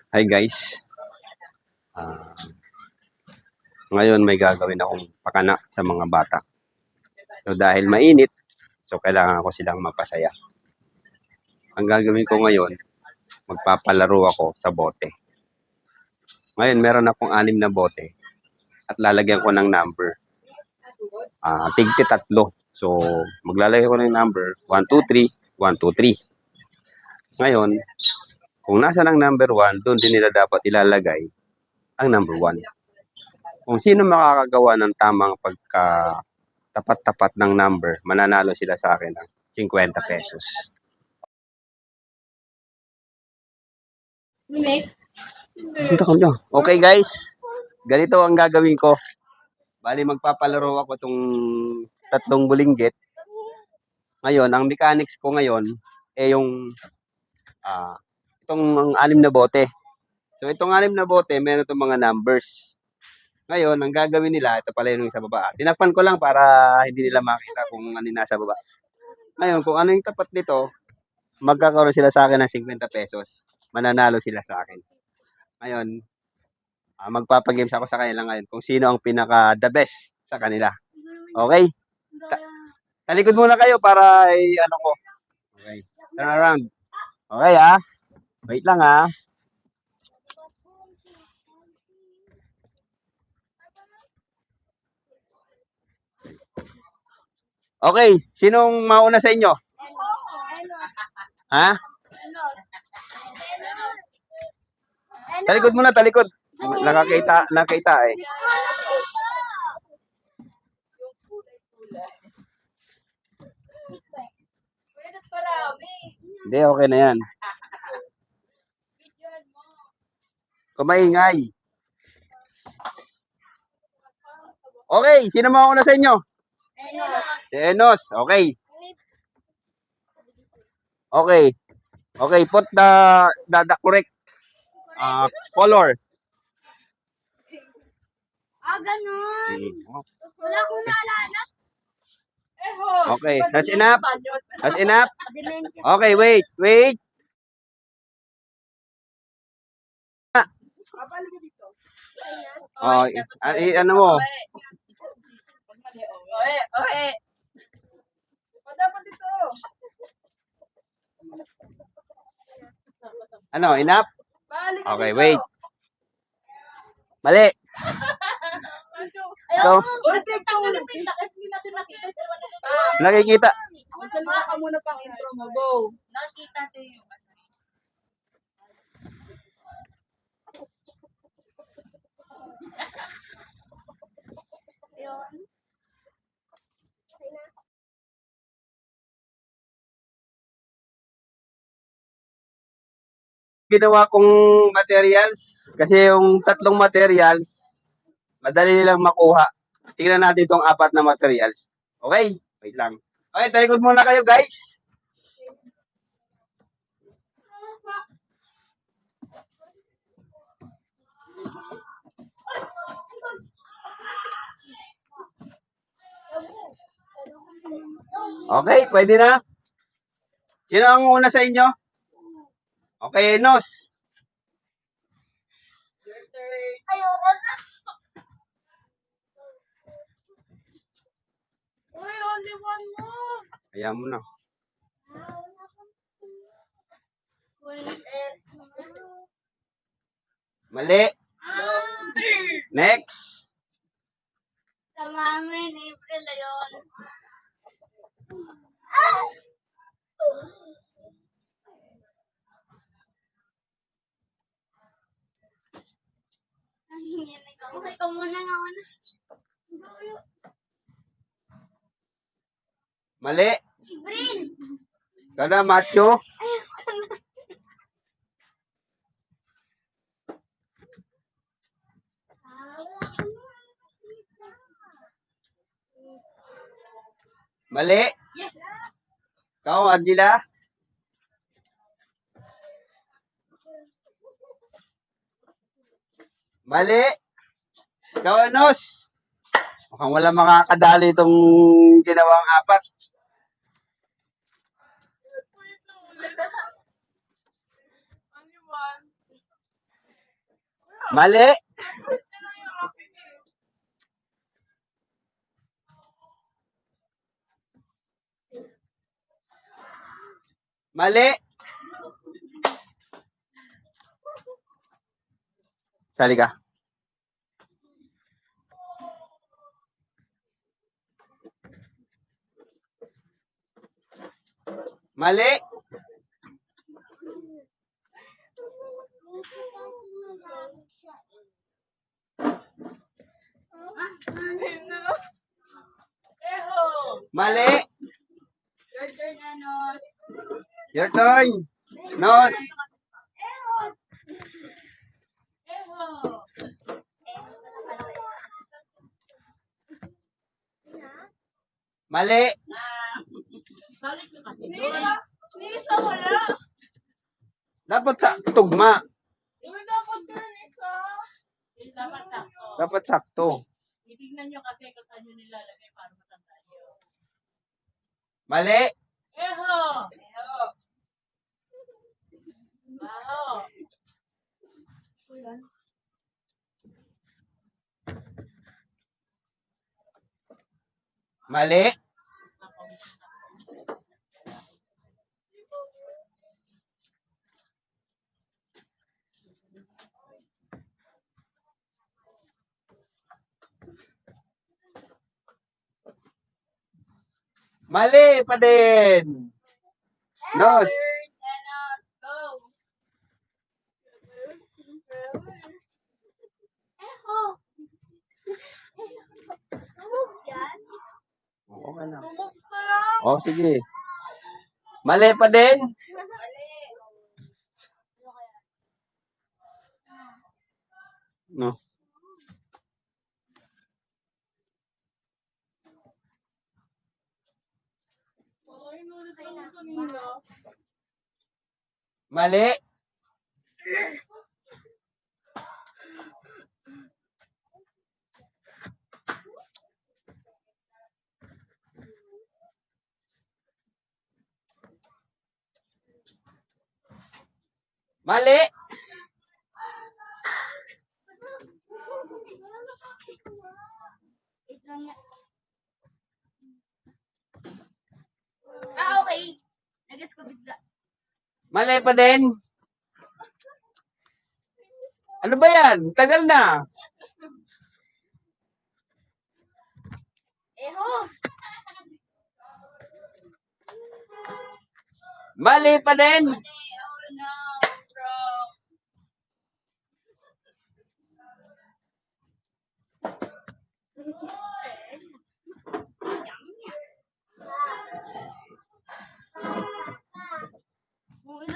Hi guys. Ah, ngayon may gagawin akong pakana sa mga bata. So dahil mainit, so kailangan ko silang mapasaya. Ang gagawin ko ngayon, magpapalaro ako sa bote. Ngayon meron akong 6 na bote at lalagyan ko ng number. Tigti tatlo. So maglalagay ko ng number 1, 2, 3, 1, 2, 3. Ngayon, kung nasa ng number 1, doon din nila dapat ilalagay ang number 1. Kung sino makakagawa ng tamang tapat-tapat ng number, mananalo sila sa akin ng 50 pesos. Okay guys, ganito ang gagawin ko. Bali magpapalaro ako itong 3 bulinggit. Ngayon, ang mechanics ko ngayon yung itong 6 na bote. So itong 6 na bote, meron itong mga numbers. Ngayon, ang gagawin nila, ito pala yung sa baba. Tinakpan ko lang para hindi nila makita kung ano yung nasa baba. Ngayon, kung ano yung tapat nito, magkakaroon sila sa akin ng 50 pesos. Mananalo sila sa akin. Ngayon, magpapagames ako sa kanila ngayon kung sino ang pinaka the best sa kanila. Okay? Talikod muna kayo para ano ko. Okay. Turn around. Okay Wait lang Okay, sinong mauna sa inyo? Ha? Talikod muna, talikod. Nakita eh. Hindi, okay na yan. Kumaingay. Okay, sino mauna sa inyo? Si Enos, okay. Okay. Okay, put the correct color. Ganun. Wala akong naalala. Okay, that's enough. That's enough. Okay, wait. Ano mo? Okay. Dapat dito. Ano, enough? Okay, wait. Mali. Ito. Nakikita. Magsalita ka muna pang intro mo. Go. Nakikita tayo. Ginawa kong materials kasi yung 3 materials madali nilang makuha. Tingnan natin itong 4 na materials. Okay? Wait lang. Okay, talikod muna kayo guys. Okay, pwede na. Sino ang una sa inyo? Okay, Nos. Uy, only one mo. Kaya mo na. Mali. Next. Sa mamin, April na yun. Ikaw muna nga muna. Mali. April! Kada macho. Mali. Yes! Ikaw, Angela. Mali. Ikaw, Anos. Mukhang wala makakadali itong ginawang 4. Mali. Mali. Sali ka. Mali. Eho. Mali. Your turn, ano. Your turn. Nos. Eho. Mali. Balik nyo kasi doon. Nisa, wala. Dapat sa tugma. Uy, dapat doon, Nisa. Dapat sakto. Dapat sakto. Titignan nyo kasi kung saan nyo nilalagay para matandaan nyo. Mali. Eho. Eho. Baho. Mali. Mali pa din. Nos. Enos, go. Eho. Moves yan. Okay na. Tumog sa lang. Oh, sige. Mali pa din. Mali. No. Wala, inulit lang kanina. Mali. Mali. Wait lang yan. Okay. Nagets ko bigla. Mali pa din. Ano ba yan? Tagal na. Eho. Mali pa din. Oh no, wrong. Ito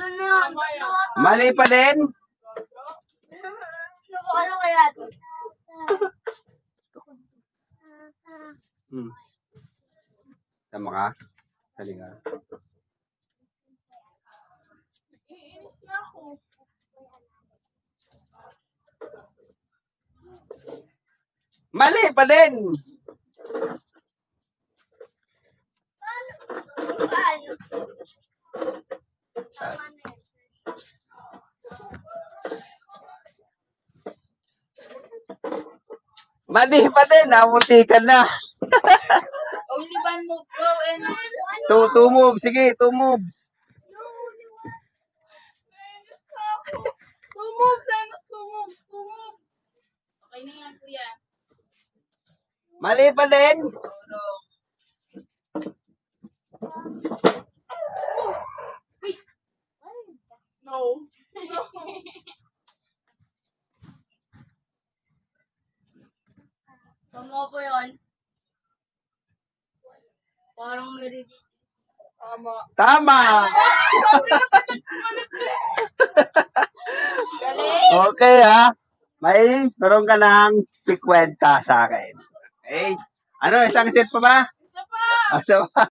na yan. Mali pa din. Ano kaya ito? Tama ka? Sali ka. Iinis na ako. Mali pa din. Paano? Tama na yan. Mali pa din. Namuti ka na. Only one move, go, Enos. Two moves. Sige, 2 moves. Nainis na ako. Two moves, Enos, two moves, two moves. Okay na yan, kuya. Mali pa din. Wrong. No. Tama po yun. Parang may release. Tama. Tama. Galing. Okay ha. May meron ka ng 50 sa akin. Okay. Ano, isang set pa ba? Isa pa. Isa pa.